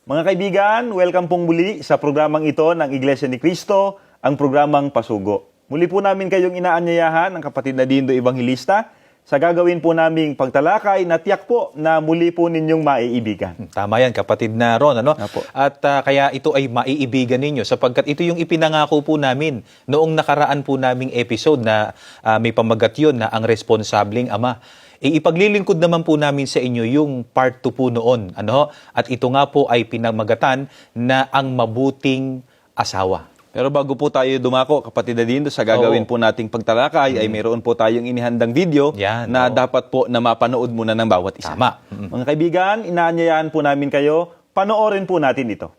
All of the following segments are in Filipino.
Mga kaibigan, welcome pong muli sa programang ito ng Iglesia ni Cristo, ang programang Pasugo. Muli po namin kayong inaanyayahan ng kapatid na Dindo Evangelista sa gagawin po naming pagtalakay na tiyak po na muli po ninyong maiibigan. Tama yan, kapatid na Ron. Ano? Apo. At kaya ito ay maiibigan ninyo sapagkat ito yung ipinangako po namin noong nakaraan po naming episode na may pamagat yun na ang responsabling ama. Ipaglilingkod naman po namin sa inyo yung part 2 po noon. Ano? At ito nga po ay pinamagatan na ang mabuting asawa. Pero bago po tayo dumako, kapatid na Dindo, sa gagawin po nating pagtalakay, ay mayroon po tayong inihandang video na dapat po na mapanood muna ng bawat isa. Tama. Mga kaibigan, inaanyayahan po namin kayo, panoorin po natin ito.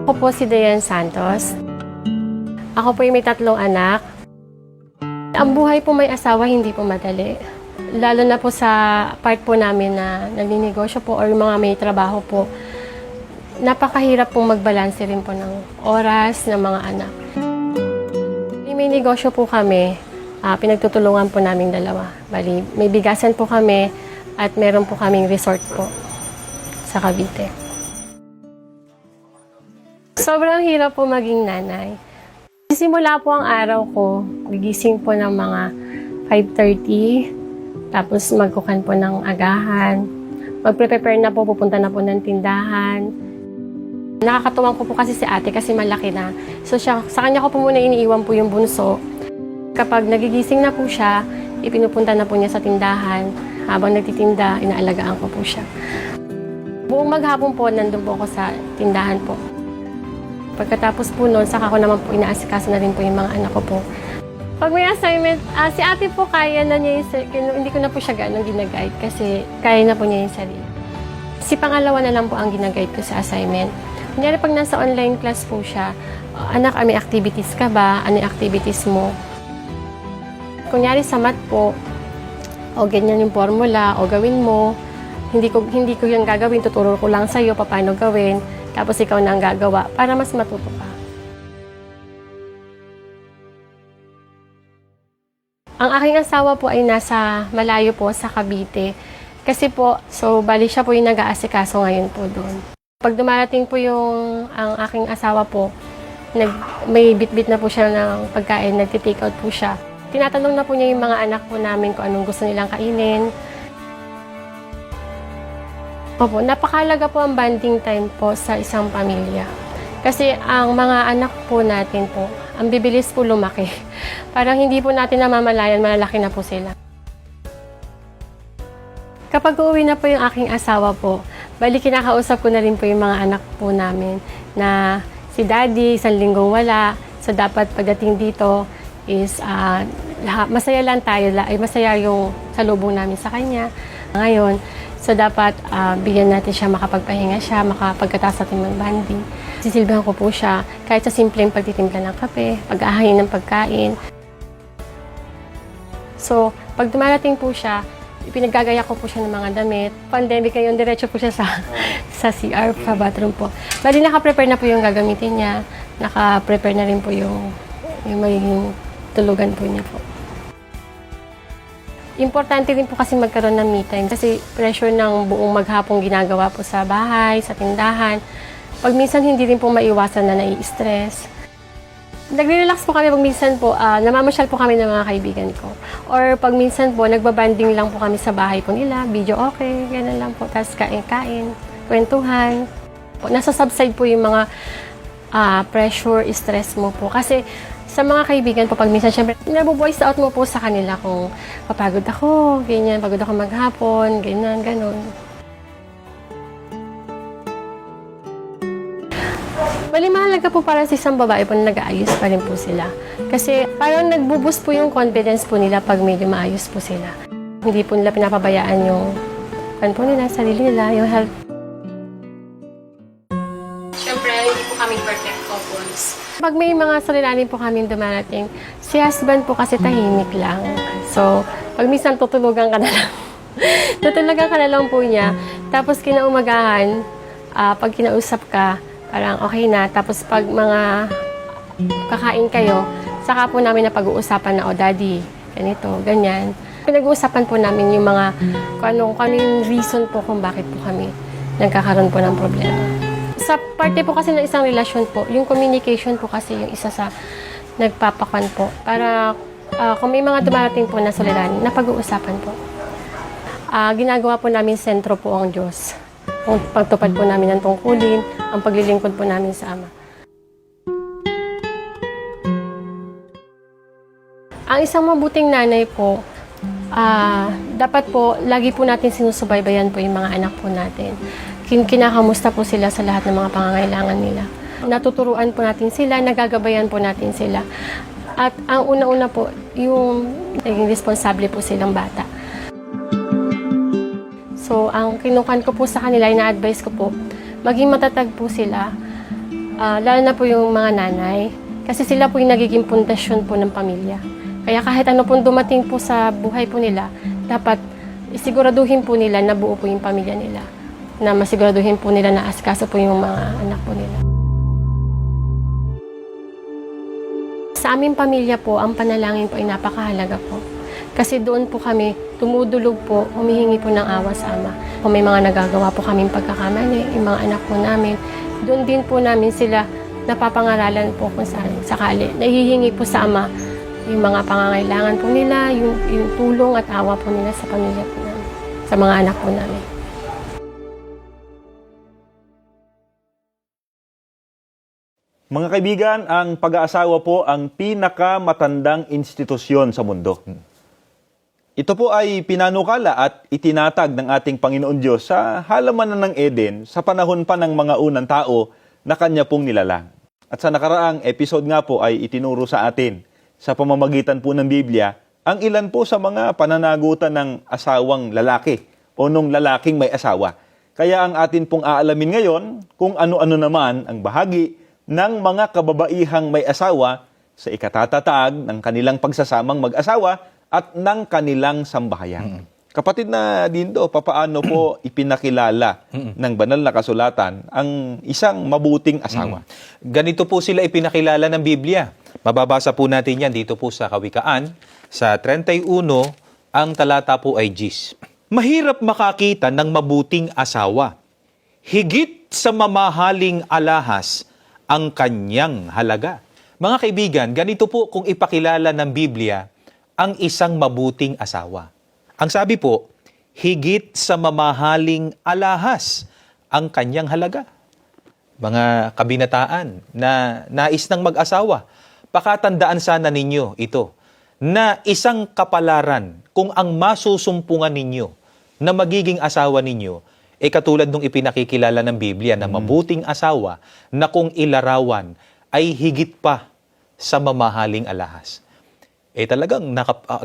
Ako po si Dayan Santos. Ako po ay may 3 anak. Ang buhay po may asawa, hindi po madali. Lalo na po sa part po namin na nagninegosyo po or mga may trabaho po. Napakahirap pong magbalanse rin po ng oras ng mga anak. May negosyo po kami, pinagtutulungan po namin dalawa. Bali, may bigasan po kami at meron po kaming resort po sa Cavite. Sobrang hirap po maging nanay. Simula po ang araw ko, gigising po ng mga 5:30, tapos magkukan po ng agahan, magpre-prepare na po, pupunta na po ng tindahan. Nakakatuwang ko po kasi si ate kasi malaki na. So sa kanya ko po muna iniiwan po yung bunso. Kapag nagigising na po siya, ipinupunta na po niya sa tindahan. Habang nagtitinda, inaalagaan ko po siya. Buong maghapon po, nandun po ako sa tindahan po. Pagkatapos po noon, saka ko naman po inaasikaso na rin po yung mga anak ko po. Pag may assignment, si ate po kaya na niya hindi ko na po siya ganong ginaguide kasi kaya na po niya yung sarili. Si pangalawa na lang po ang ginaguide ko sa assignment. Kunyari pag nasa online class po siya, anak, may activities ka ba? Ano yung activities mo? Kunyari sa math po, o ganyan yung formula, o gawin mo. Hindi ko yung gagawin, tuturo ko lang sa'yo paano gawin. Tapos ikaw na ang gagawa para mas matuto ka. Ang aking asawa po ay nasa malayo po sa Cavite. Kasi po, bali siya po yung nag-aasikaso ngayon po doon. Pag dumarating po ang aking asawa po, may bit-bit na po siya ng pagkain, nagti-take out po siya. Tinatanong na po niya yung mga anak po namin kung anong gusto nilang kainin. Opo, napakalaga po ang bonding time po sa isang pamilya. Kasi ang mga anak po natin po, ang bibilis po lumaki. Parang hindi po natin namamalayan, malalaki na po sila. Kapag uuwi na po yung aking asawa po, bali kinakausap ko na rin po yung mga anak po namin na si daddy, 1 linggong wala. So dapat pagdating dito is masaya lang tayo, masaya yung salubong namin sa kanya. Ngayon, so dapat bigyan natin siya, makapagpahinga siya, makapagkataas natin mag-banding. Sisilbihan ko po siya kahit sa simpleng pagtitimpla ng kape, pag-ahayin ng pagkain. So, pag dumarating po siya, pinagagaya ko po siya ng mga damit. Pandemic ngayon, diretso po siya sa CR, sa bathroom po. Bali, naka-prepare na po yung gagamitin niya. Naka-prepare na rin po yung magiging tulugan po niya po. Importante rin po kasi magkaroon ng me time kasi pressure ng buong maghapong ginagawa po sa bahay, sa tindahan. Pag minsan hindi rin po maiwasan na nai-stress. Nagre-relax po kami pag minsan po, namamasyal po kami ng mga kaibigan ko. Or pag minsan po, nagbabanding lang po kami sa bahay po nila, video okay, gano'n lang po. Tapos kain-kain, kwentuhan. Nasa subside po yung mga pressure, stress mo po. Kasi sa mga kaibigan po, pag minsan, syempre, nabu-voice out mo po sa kanila kung papagod ako, ganyan, pagod ako maghapon, ganyan, ganon. Bali, mahalaga po para sa isang babae po na nag-aayos pa rin po sila. Kasi parang nagbo-boost po yung confidence po nila pag medyo maayos po sila. Hindi po nila pinapabayaan yung sarili nila, yung health. Siyempre, hindi po kami perfect couples. Pag may mga suliranin po kami dumarating, si husband po kasi tahimik lang. So, pag minsan tutulugan ka na lang. Tutulugan ka na lang po niya. Tapos kinaumagahan, pag kinausap ka, parang okay na. Tapos pag mga kakain kayo, saka po namin na pag-uusapan na, daddy, ganito, ganyan. Pinag-uusapan po namin yung mga kung ano yung reason po kung bakit po kami nagkakaroon po ng problema. Sa parte po kasi ng isang relasyon po, yung communication po kasi yung isa sa nagpapakwan po. Para kung may mga dumarating po na suliranin, napag-uusapan po. Ginagawa po namin sentro po ang Diyos. Ang pagtupad po namin ng tungkulin, ang paglilingkod po namin sa Ama. Ang isang mabuting nanay po, dapat po, lagi po natin sinusubaybayan po yung mga anak po natin. Kinakamusta po sila sa lahat ng mga pangangailangan nila. Natuturuan po natin sila, nagagabayan po natin sila. At ang una-una po, yung naging responsable po silang bata. So, ang kinukan ko po sa kanila, ina-advise ko po, maging matatag po sila, lalo na po yung mga nanay, kasi sila po yung nagiging pundasyon po ng pamilya. Kaya kahit ano pong dumating po sa buhay po nila, dapat isiguraduhin po nila na buo po yung pamilya nila. Na masiguraduhin po nila na askaso po yung mga anak po nila. Sa aming pamilya po, ang panalangin po ay napakahalaga po. Kasi doon po kami tumudulog po, humihingi po ng awa sa Ama. Kung may mga nagagawa po kaming pagkakamali, yung mga anak po namin, doon din po namin sila napapangaralan po kung sakali. Nahihingi po sa Ama yung mga pangangailangan po nila, yung tulong at awa po nila sa pamilya po namin, sa mga anak po namin. Mga kaibigan, ang pag-aasawa po ang pinakamatandang institusyon sa mundo. Ito po ay pinanukala at itinatag ng ating Panginoon Diyos sa halamanan ng Eden sa panahon pa ng mga unang tao na Kanya pong nilalang. At sa nakaraang episode nga po ay itinuro sa atin sa pamamagitan po ng Biblia ang ilan po sa mga pananagutan ng asawang lalaki o nung lalaking may asawa. Kaya ang atin pong aalamin ngayon kung ano-ano naman ang bahagi ng mga kababaihang may asawa sa ikatatatag ng kanilang pagsasamang mag-asawa at ng kanilang sambahayan. Kapatid na Dindo, papaano po ipinakilala ng banal na kasulatan ang isang mabuting asawa? Ganito po sila ipinakilala ng Biblia. Mababasa po natin yan dito po sa Kawikaan. Sa 31, ang talata po ay Gis. Mahirap makakita ng mabuting asawa. Higit sa mamahaling alahas ang kanyang halaga. Mga kaibigan, ganito po kung ipakilala ng Biblia ang isang mabuting asawa. Ang sabi po, higit sa mamahaling alahas ang kanyang halaga. Mga kabinataan na nais ng mag-asawa, pakatandaan sana ninyo ito, na isang kapalaran kung ang masusumpungan ninyo na magiging asawa ninyo, katulad nung ipinakikilala ng Biblia na mabuting asawa na kung ilarawan ay higit pa sa mamahaling alahas. Talagang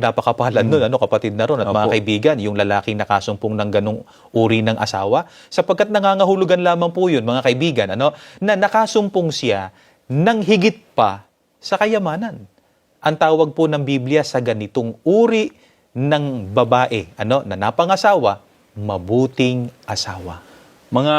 napakapalad nun, kapatid na ron at mga kaibigan, yung lalaking nakasumpong ng ganong uri ng asawa, sapagkat nangangahulugan lamang po yun, mga kaibigan, na nakasumpong siya ng higit pa sa kayamanan. Ang tawag po ng Biblia sa ganitong uri ng babae, na napangasawa, mabuting asawa. Mga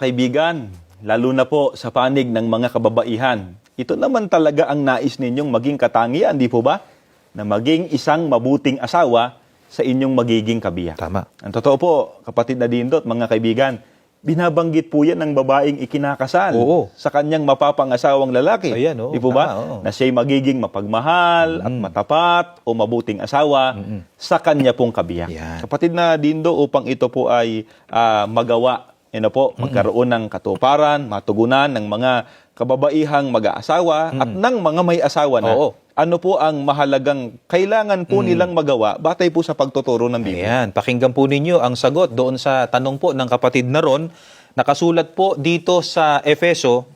kaibigan, lalo na po sa panig ng mga kababaihan, ito naman talaga ang nais ninyong maging katangian, di po ba? Na maging isang mabuting asawa sa inyong magiging kabiyak. Tama. Ang totoo po, kapatid na Dindot, mga kaibigan, binabanggit po yan ng babaeng ikinakasal sa kanyang mapapangasawang lalaki. Ayan, di po ba? Na siya'y magiging mapagmahal at matapat o mabuting asawa sa kanya pong kabiyak. Yan. Kapatid na Dindo, upang ito po ay magawa, magkaroon ng katuparan, matugunan ng mga kababaihang mag-aasawa at ng mga may asawa na. Ano po ang mahalagang kailangan po nilang magawa batay po sa pagtuturo ng Biblia? Ayan, pakinggan po ninyo ang sagot doon sa tanong po ng kapatid na ron. Nakasulat po dito sa Efeso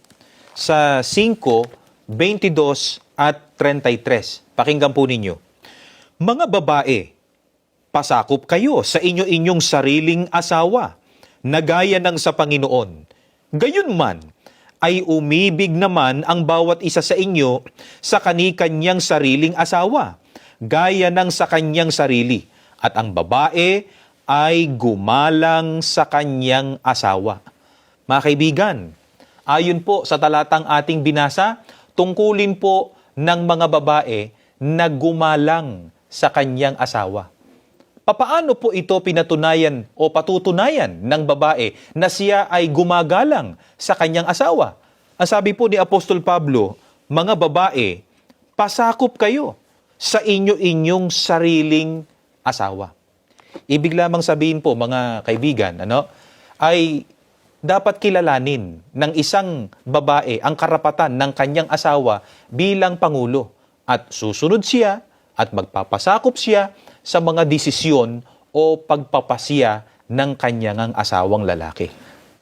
sa 5, 22 at 33. Pakinggan po ninyo. Mga babae, pasakop kayo sa inyo-inyong sariling asawa na gaya ng sa Panginoon. Gayunman, ay umibig naman ang bawat isa sa inyo sa kani-kanyang sariling asawa, gaya ng sa kanyang sarili. At ang babae ay gumalang sa kanyang asawa. Mga kaibigan, ayon po sa talatang ating binasa, tungkulin po ng mga babae na gumalang sa kanyang asawa. Papaano po ito pinatunayan o patutunayan ng babae na siya ay gumagalang sa kanyang asawa? Ang sabi po ni Apostol Pablo, mga babae, pasakop kayo sa inyo-inyong sariling asawa. Ibig lamang sabihin po, mga kaibigan, ay dapat kilalanin ng isang babae ang karapatan ng kanyang asawa bilang pangulo at susunod siya at magpapasakop siya sa mga desisyon o pagpapasya ng kanyang asawang lalaki.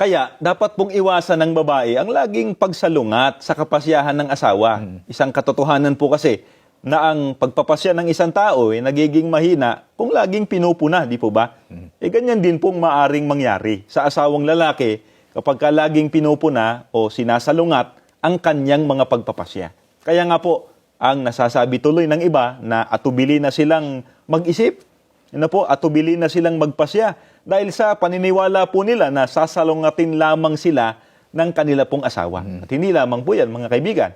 Kaya, dapat pong iwasan ng babae ang laging pagsalungat sa kapasyahan ng asawa. Isang katotohanan po kasi na ang pagpapasya ng isang tao ay nagiging mahina kung laging pinupuna, di po ba? Ganyan din pong maaring mangyari sa asawang lalaki kapag ka laging pinupuna o sinasalungat ang kanyang mga pagpapasya. Kaya nga po, ang nasasabi tuloy ng iba na atubili na silang mag-isip, atubili na silang magpasya dahil sa paniniwala po nila na sasalungatin lamang sila ng kanila pong asawa. At hindi lamang po yan, mga kaibigan.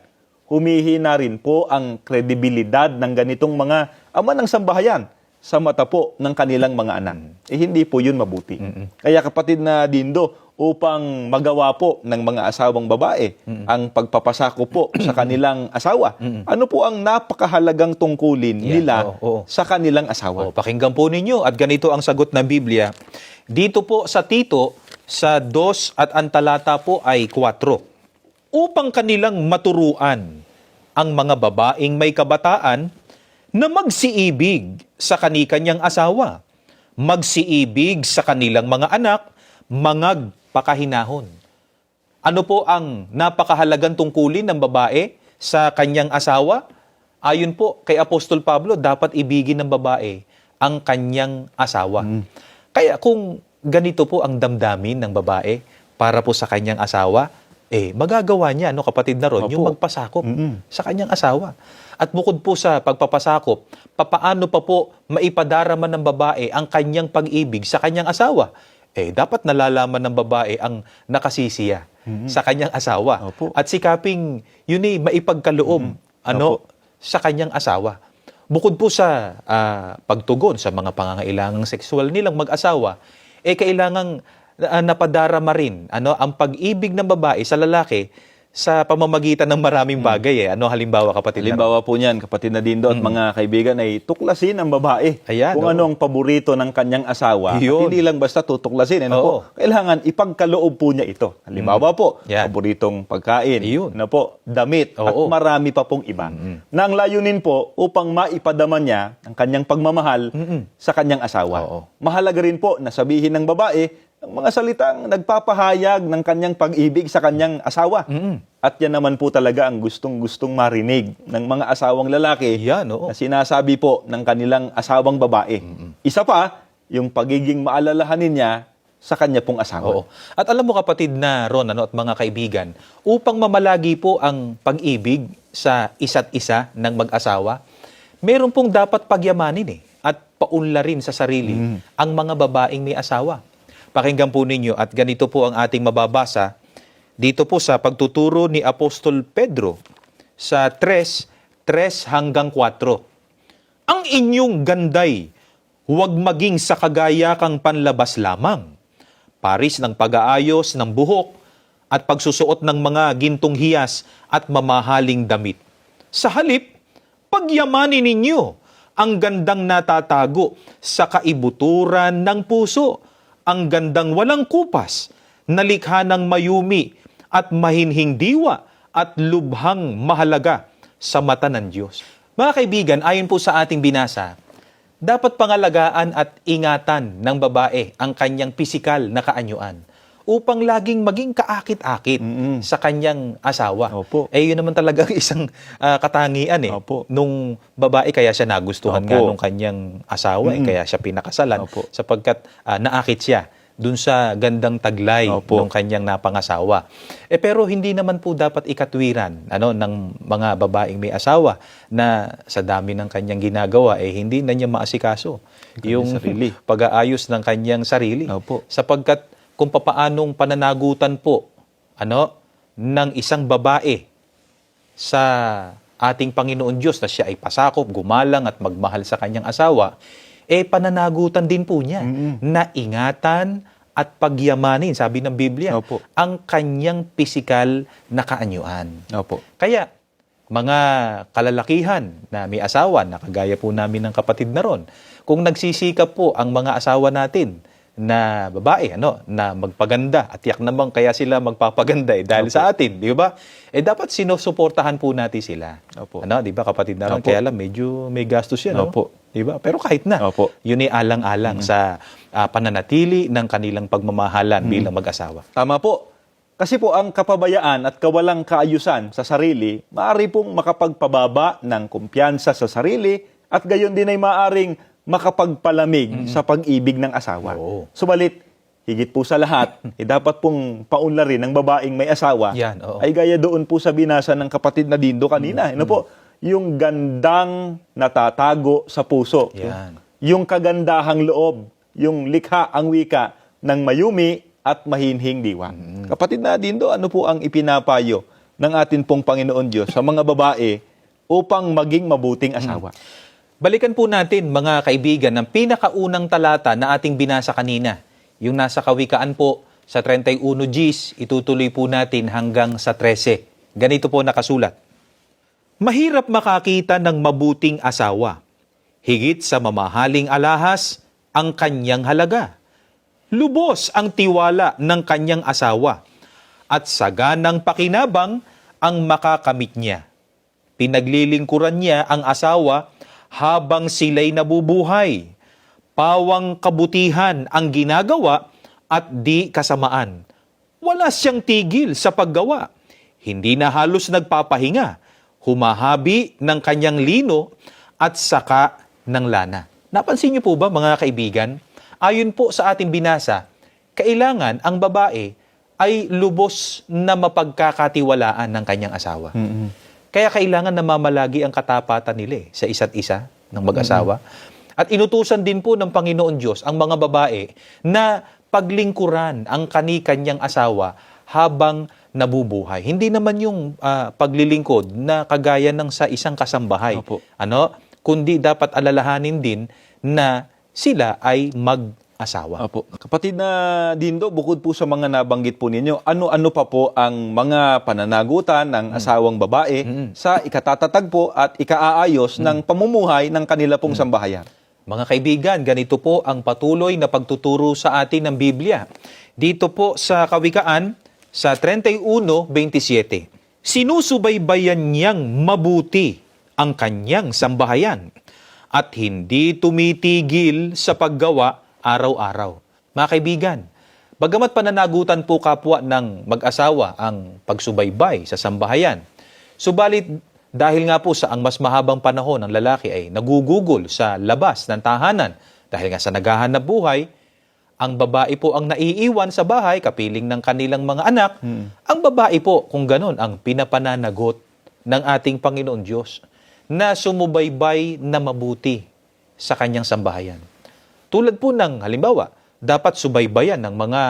Humihina rin po ang kredibilidad ng ganitong mga ama ng sambahayan sa mata po ng kanilang mga anak. Hindi po yun mabuti. Kaya kapatid na Dindo, upang magawa po ng mga asawang babae ang pagpapasako po sa kanilang asawa, ano po ang napakahalagang tungkulin nila sa kanilang asawa? Pakinggan po ninyo at ganito ang sagot ng Biblia. Dito po sa Tito, sa 2 at ang talata po ay 4. Upang kanilang maturuan ang mga babaeng may kabataan na magsiibig sa kani-kanyang asawa, magsiibig sa kanilang mga anak, pakahinaon. Ano po ang napakahalagang tungkulin ng babae sa kanyang asawa? Ayon po kay Apostol Pablo, dapat ibigin ng babae ang kanyang asawa. Kaya kung ganito po ang damdamin ng babae para po sa kanyang asawa, magagawa niya, kapatid na ron, yung magpasakop sa kanyang asawa. At bukod po sa pagpapasakop, papaano pa po maipadarama ng babae ang kanyang pag-ibig sa kanyang asawa? Dapat nalalaman ng babae ang nakasisiya sa kanyang asawa. At sikaping yun maipagkaloob sa kanyang asawa. Bukod po sa pagtugon sa mga pangangailangang sexual nilang mag-asawa, kailangang napadarama rin ang pag-ibig ng babae sa lalaki sa pamamagitan ng maraming bagay. Halimbawa, kapatid? Halimbawa po niyan, kapatid na Dindo at mga kaibigan, ay tuklasin ang babae. Kung ano ang paborito ng kanyang asawa. At hindi lang basta tutuklasin. Kailangan ipagkaloob po niya ito. Halimbawa po, paboritong pagkain, damit, at marami pa pong iba. Na ang layunin po upang maipadama niya ang kanyang pagmamahal sa kanyang asawa. Mahalaga rin po na sabihin ng babae ang mga salitang nagpapahayag ng kanyang pag-ibig sa kanyang asawa. At yan naman po talaga ang gustong-gustong marinig ng mga asawang lalaki na sinasabi po ng kanilang asawang babae. Isa pa, yung pagiging maalalahanin niya sa kanya pong asawa. At alam mo, kapatid na Ron at mga kaibigan, upang mamalagi po ang pag-ibig sa isa't isa ng mag-asawa, meron pong dapat pagyamanin at paunlarin sa sarili ang mga babaeng may asawa. Pakinggan po ninyo at ganito po ang ating mababasa dito po sa pagtuturo ni Apostol Pedro sa 3:3 hanggang 4. Ang inyong ganday, huwag maging sa kagayakang panlabas lamang, paris ng pag-aayos ng buhok at pagsusuot ng mga gintong hiyas at mamahaling damit. Sa halip, pagyamanin ninyo ang gandang natatago sa kaibuturan ng puso, ang gandang walang kupas, nalikha ng mayumi at mahinhing diwa at lubhang mahalaga sa mata ng Diyos. Mga kaibigan, ayon po sa ating binasa, dapat pangalagaan at ingatan ng babae ang kanyang pisikal na kaanyuan upang laging maging kaakit-akit sa kanyang asawa. Yun naman talaga isang katangian nung babae, kaya siya nagustuhan nga nung kanyang asawa, kaya siya pinakasalan sapagkat naakit siya dun sa gandang taglay ng kanyang napangasawa. Pero hindi naman po dapat ikatwiran ng mga babaeng may asawa na sa dami ng kanyang ginagawa, hindi na niya maasikaso yung pag-aayos ng kanyang sarili. Sapagkat kung papaanong pananagutan po ng isang babae sa ating Panginoon Diyos na siya ay pasakop, gumalang at magmahal sa kanyang asawa, pananagutan din po niya na ingatan at pagyamanin, sabi ng Biblia, Opo. ang kanyang pisikal na kaanyuan. Opo. Kaya, mga kalalakihan na may asawa, na kagaya po namin ng kapatid na ron, kung nagsisikap po ang mga asawa natin na babae, na magpaganda, at yak naman kaya sila magpapaganda dahil sa atin, di ba? Dapat sinusuportahan po natin sila. Opo. Di ba, kapatid na ron? Opo. Kaya lang, medyo may gastos yan. Opo. Di ba? Pero kahit na, Opo. yun ay alang-alang sa pananatili ng kanilang pagmamahalan bilang mag-asawa. Tama po. Kasi po ang kapabayaan at kawalang kaayusan sa sarili, maaari pong makapagpababa ng kumpiyansa sa sarili at gayon din ay maaring makapagpalamig sa pag-ibig ng asawa. Oo. Subalit, higit po sa lahat, dapat pong paunlarin ng babaeng may asawa Yan, oo. ay gaya doon po sa binasa ng kapatid na Dindo kanina. Ano po? Yung gandang natatago sa puso. Yan. Yung kagandahang loob, yung likha ang wika ng mayumi at mahinhing diwa. Kapatid na Dindo, ano po ang ipinapayo ng atin pong Panginoon Diyos sa mga babae upang maging mabuting asawa? Balikan po natin, mga kaibigan, ng pinakaunang talata na ating binasa kanina. Yung nasa Kawikaan po sa 31 Gs, itutuloy po natin hanggang sa 13. Ganito po nakasulat. Mahirap makakita ng mabuting asawa. Higit sa mamahaling alahas, ang kanyang halaga. Lubos ang tiwala ng kanyang asawa. At saganang pakinabang ang makakamit niya. Pinaglilingkuran niya ang asawa habang sila'y nabubuhay. Pawang kabutihan ang ginagawa at di kasamaan. Wala siyang tigil sa paggawa. Hindi na halos nagpapahinga. Humahabi ng kanyang lino at saka ng lana. Napansin niyo po ba, mga kaibigan? Ayon po sa ating binasa, kailangan ang babae ay lubos na mapagkakatiwalaan ng kanyang asawa. Kaya kailangan na mamalagi ang katapatan nila sa isa't isa ng mag-asawa. At inutusan din po ng Panginoon Diyos ang mga babae na paglingkuran ang kani-kanyang asawa habang nabubuhay. Hindi naman yung paglilingkod na kagaya ng sa isang kasambahay. Opo. Kundi dapat alalahanin din na sila ay mag-asawa. Opo. Kapatid na Dindo, bukod po sa mga nabanggit po ninyo, ano-ano pa po ang mga pananagutan ng asawang babae sa ikatatatagpo at ikaaayos ng pamumuhay ng kanila pong sambahayan? Mga kaibigan, ganito po ang patuloy na pagtuturo sa atin ng Biblia. Dito po sa Kawikaan, sa 31:27. Sinusubaybayan niyang mabuti ang kanyang sambahayan at hindi tumitigil sa paggawa araw-araw. Mga kaibigan, bagamat pananagutan po kapwa ng mag-asawa ang pagsubaybay sa sambahayan, subalit dahil nga po sa ang mas mahabang panahon ng lalaki ay nagugugol sa labas ng tahanan dahil nga sa naghahanap buhay, ang babae po ang naiiwan sa bahay kapiling ng kanilang mga anak. Ang babae po, kung ganon, ang pinapananagot ng ating Panginoon Diyos na sumubaybay na mabuti sa kanyang sambahayan. Tulad po ng halimbawa, dapat subaybayan ng mga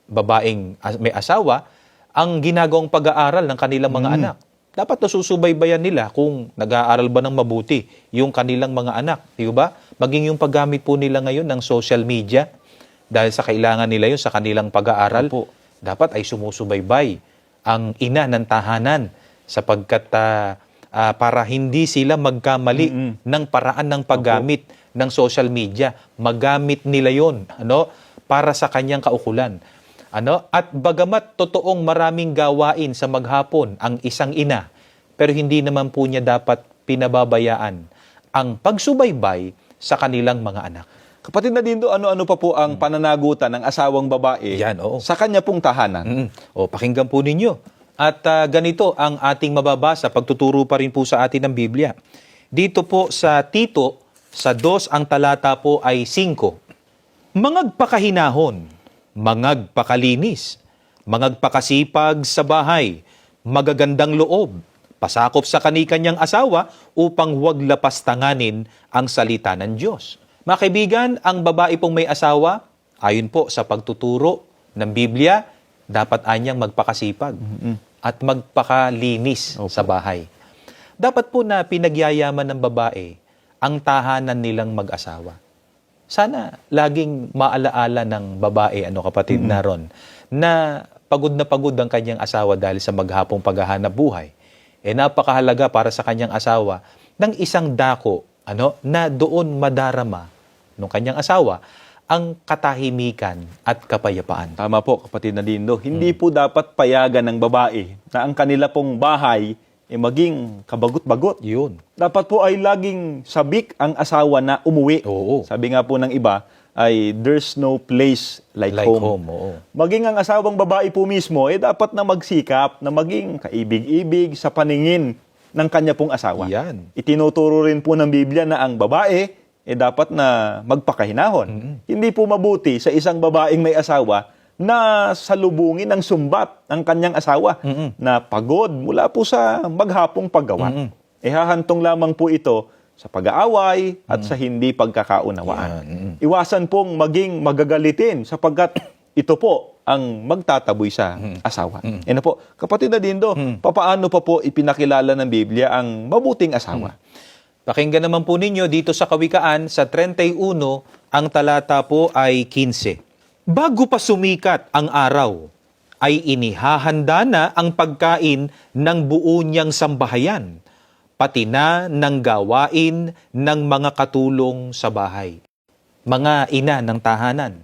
babaeng may asawa ang ginagawang pag-aaral ng kanilang mga anak. Dapat nasusubaybayan nila kung nag-aaral ba ng mabuti yung kanilang mga anak. Di ba? Maging yung paggamit po nila ngayon ng social media dahil sa kailangan nila yun sa kanilang pag-aaral. Opo. Dapat ay sumusubaybay ang ina ng tahanan sapagkat para hindi sila magkamali ng paraan ng paggamit ng social media. Magamit nila yon para sa kanyang kaukulan. At bagamat totoong maraming gawain sa maghapon ang isang ina, pero hindi naman po niya dapat pinababayaan ang pagsubaybay sa kanilang mga anak. Kapatid na Dindo, ano-ano pa po ang pananagutan ng asawang babae Yan, oo. sa kanya pong tahanan? Pakinggan po ninyo. At ganito ang ating mababasa, pagtuturo pa rin po sa atin ng Biblia. Dito po sa Tito, sa 2 ang talata po ay 5. Mangagpakahinahon, mangagpakalinis, mangagpakasipag sa bahay, magagandang loob, pasakop sa kani-kanyang asawa upang huwag lapastanganin ang salita ng Diyos. Mga kaibigan, ang babae pong may asawa, ayon po sa pagtuturo ng Biblia, dapat anyang magpakasipag at magpakalinis sa bahay. Dapat po na pinagyayaman ng babae ang tahanan nilang mag-asawa. Sana laging maalaala ng babae, kapatid na ron, na pagod ang kanyang asawa dahil sa maghapong paghahanap buhay. Napakahalaga para sa kanyang asawa ng isang dako, na doon madarama ng kanyang asawa ang katahimikan at kapayapaan. Tama po, kapatid na Dindo. Hindi po dapat payagan ng babae na ang kanila pong bahay maging kabagot-bagot. Yun. Dapat po ay laging sabik ang asawa na umuwi. Oo. Sabi nga po ng iba ay there's no place like home. Oo. Maging ang asawang babae po mismo, dapat na magsikap na maging kaibig-ibig sa paningin ng kanya pong asawa. Yan. Itinuturo rin po ng Biblia na ang babae, dapat na magpakahinahon. Hindi po mabuti sa isang babaeng may asawa na salubungin ng sumbat ang kanyang asawa na pagod mula po sa maghapong paggawa. Hahantong lamang po ito sa pag-aaway at sa hindi pagkakaunawaan. Iwasan pong maging magagalitin sapagkat ito po ang magtataboy sa asawa. Po, kapatid na Dindo, papaano pa po ipinakilala ng Biblia ang mabuting asawa? Pakinggan naman po ninyo dito sa Kawikaan sa 31, ang talata po ay 15. Bago pa sumikat ang araw, ay inihahanda na ang pagkain ng buo niyang sambahayan, pati na ng gawain ng mga katulong sa bahay. Mga ina ng tahanan,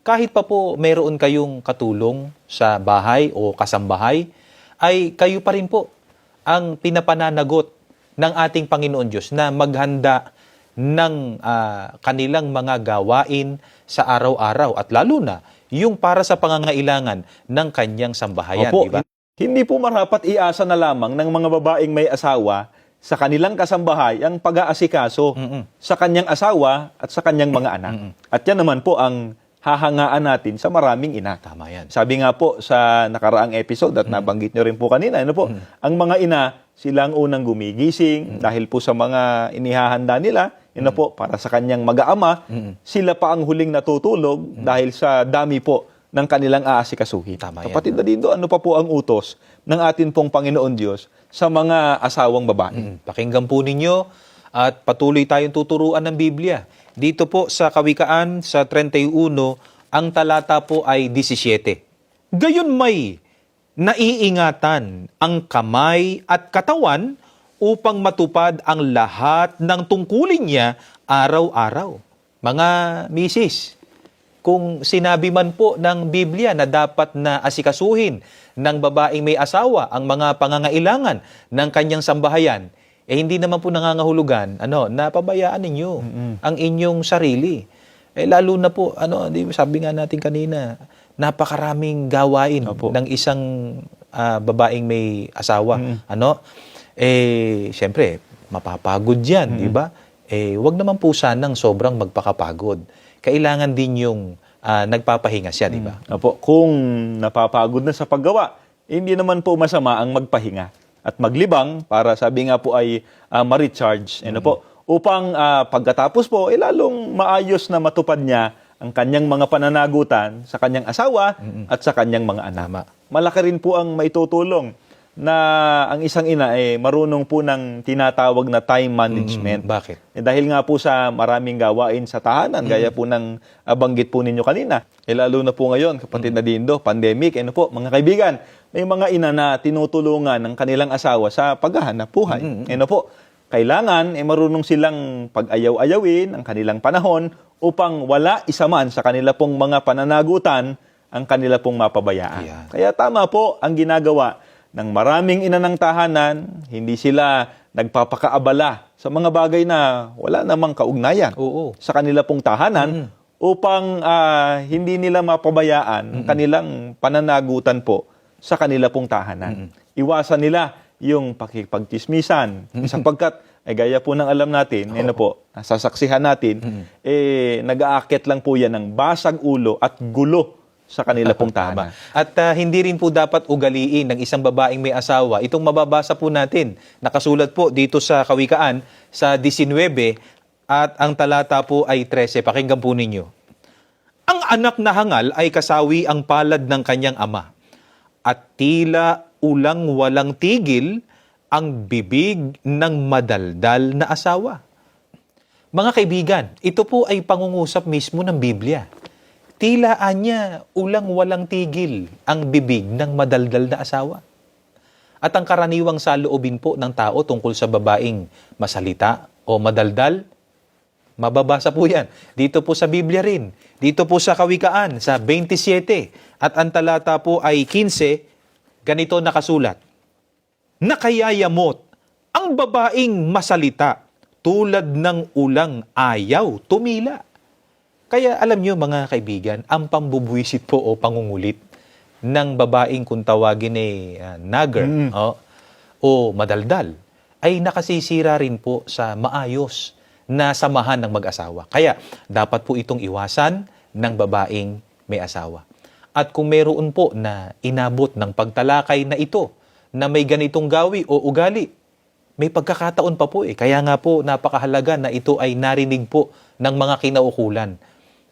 kahit pa po meron kayong katulong sa bahay o kasambahay, ay kayo pa rin po ang pinapananagot ng ating Panginoon Diyos na maghanda ng kanilang mga gawain sa araw-araw at lalo na yung para sa pangangailangan ng kanyang sambahayan. Opo, Diba? hindi po marapat iasa na lamang ng mga babaeng may asawa sa kanilang kasambahay ang pag-aasikaso sa kanyang asawa at sa kanyang mga anak. At yan naman po ang hahangaan natin sa maraming ina. Tama yan. Sabi nga po sa nakaraang episode at nabanggit nyo rin po kanina, ang mga ina, sila ang unang gumigising dahil po sa mga inihahanda nila, po, para sa kanyang mag-aama, sila pa ang huling natutulog dahil sa dami po ng kanilang aasikasuhin. Tama yan. Kapatid na Dindo, ano pa po ang utos ng atin pong Panginoon Diyos sa mga asawang babae? Pakinggan po ninyo at patuloy tayong tuturuan ng Biblia. Dito po sa Kawikaan sa 31, ang talata po ay 17. Gayon may naiingatan ang kamay at katawan upang matupad ang lahat ng tungkulin niya araw-araw. Mga misis, kung sinabi man po ng Biblia na dapat na asikasuhin ng babaeng may asawa ang mga pangangailangan ng kanyang sambahayan, hindi naman po nangangahulugan na pabayaan ninyo ang inyong sarili. Lalo na po, sabi nga natin kanina, napakaraming gawain ng isang babaeng may asawa. Siyempre, mapapagod yan, di ba? Wag naman po sanang sobrang magpakapagod. Kailangan din yung nagpapahinga siya, di ba? Opo, kung napapagod na sa paggawa, hindi naman po masama ang magpahinga at maglibang para sabi nga po ay ma-recharge. Upang pagkatapos po, lalong maayos na matupad niya ang kanyang mga pananagutan sa kanyang asawa at sa kanyang mga anak. Malaki rin po ang maitutulong na ang isang ina marunong po ng tinatawag na time management. Bakit? Dahil nga po sa maraming gawain sa tahanan, gaya po ng banggit po ninyo kanina. Lalo na po ngayon, kapatid na Dindo, pandemic, mga kaibigan, may mga ina na tinutulungan ng kanilang asawa sa paghahanap buhay. Kailangan marunong silang pag-ayaw-ayawin ang kanilang panahon upang wala isa man sa kanila pong mga pananagutan ang kanila pong mapabayaan. Yeah. Kaya tama po ang ginagawa ng maraming ina ng tahanan, hindi sila nagpapakaabala sa mga bagay na wala namang kaugnayan sa kanila pong tahanan upang hindi nila mapabayaan ang kanilang pananagutan po sa kanila pong tahanan. Iwasan nila yung pakipagtismisan sapagkat gaya po ng alam natin, nasasaksihan natin, nag-aakit lang po yan ng basag ulo at gulo sa kanila pong tahanan. At hindi rin po dapat ugaliin ng isang babaeng may asawa. Itong mababasa po natin, nakasulat po dito sa Kawikaan sa 19 at ang talata po ay 13. Pakinggan po ninyo. Ang anak na hangal ay kasawi ang palad ng kanyang ama at tila ulang walang tigil ang bibig ng madaldal na asawa. Mga kaibigan, ito po ay pangungusap mismo ng Biblia. Tila anya ulang walang tigil ang bibig ng madaldal na asawa. At ang karaniwang saloobin po ng tao tungkol sa babaeng masalita o madaldal, mababasa po yan. Dito po sa Biblia rin. Dito po sa Kawikaan, sa 27. At ang talata po ay 15, ganito nakasulat. Nakayayamot ang babaeng masalita tulad ng ulang ayaw tumila. Kaya alam nyo mga kaibigan, ang pambubuisit po o pangungulit ng babaeng kung tawagin nagger o madaldal ay nakasisira rin po sa maayos na samahan ng mag-asawa. Kaya dapat po itong iwasan ng babaeng may asawa. At kung meron po na inabot ng pagtalakay na ito na may ganitong gawi o ugali, may pagkakataon pa po Kaya nga po napakahalaga na ito ay narinig po ng mga kinaukulan.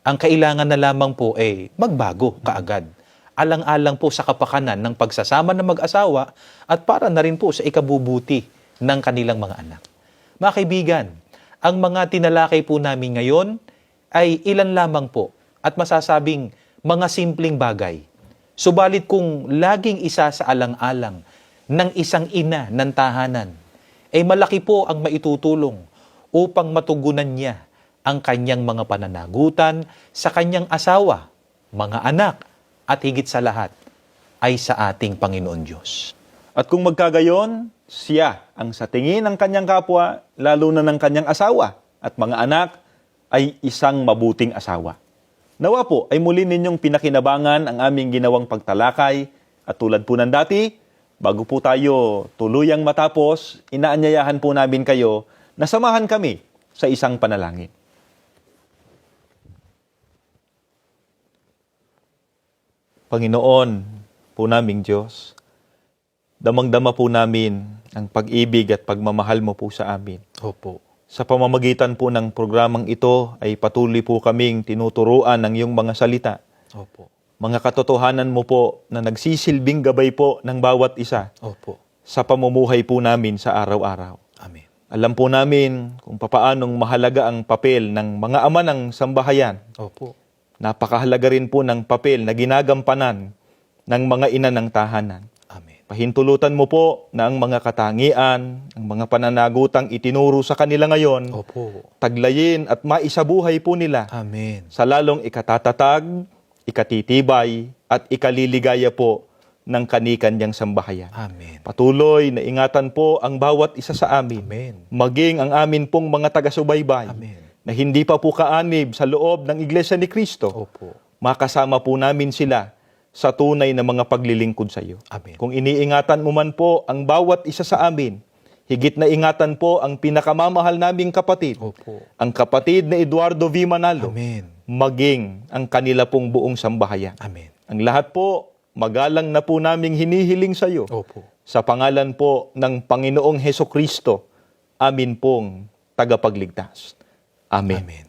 Ang kailangan na lamang po magbago kaagad. Alang-alang po sa kapakanan ng pagsasama ng mag-asawa at para na rin po sa ikabubuti ng kanilang mga anak. Mga kaibigan, ang mga tinalakay po namin ngayon ay ilan lamang po at masasabing mga simpleng bagay. Subalit kung laging isa sa alang-alang ng isang ina ng tahanan, ay malaki po ang maitutulong upang matugunan niya ang kanyang mga pananagutan sa kanyang asawa, mga anak, at higit sa lahat ay sa ating Panginoon Diyos. At kung magkagayon, siya ang sa tingin ng kanyang kapwa, lalo na ng kanyang asawa at mga anak, ay isang mabuting asawa. Nawa po ay muli ninyong pinakinabangan ang aming ginawang pagtalakay at tulad po ng dati, bago po tayo tuluyang matapos, inaanyayahan po namin kayo na samahan kami sa isang panalangin. Panginoon po naming Diyos, damang-dama po namin ang pag-ibig at pagmamahal mo po sa amin. Opo. Sa pamamagitan po ng programang ito ay patuloy po kaming tinuturuan ng iyong mga salita. Opo. Mga katotohanan mo po na nagsisilbing gabay po ng bawat isa Opo. sa pamumuhay po namin sa araw-araw. Amen. Alam po namin kung papaanong mahalaga ang papel ng mga ama ng sambahayan. Opo. Napakahalaga rin po ng papel na ginagampanan ng mga ina ng tahanan. Amen. Pahintulutan mo po na ang mga katangian, ang mga pananagutang itinuro sa kanila ngayon, Opo. taglayin at maisabuhay po nila Amen. sa lalong ikatatatag, ikatitibay, at ikaliligaya po ng kani-kanyang sambahayan. Amen. Patuloy na ingatan po ang bawat isa sa amin, Amen. maging ang amin pong mga taga-subaybay, Amen. na hindi pa po kaanib sa loob ng Iglesia ni Cristo. Opo. Makasama po namin sila sa tunay na mga paglilingkod sa iyo. Amen. Kung iniingatan mo man po ang bawat isa sa amin, higit na ingatan po ang pinakamamahal naming kapatid, Opo. ang kapatid na Eduardo V. Manalo, Amen. maging ang kanila pong buong sambahayan. Amen. Ang lahat po, magalang na po naming hinihiling sa iyo. Opo. Sa pangalan po ng Panginoong Hesukristo, amin pong tagapagligtas. Amen. Amen.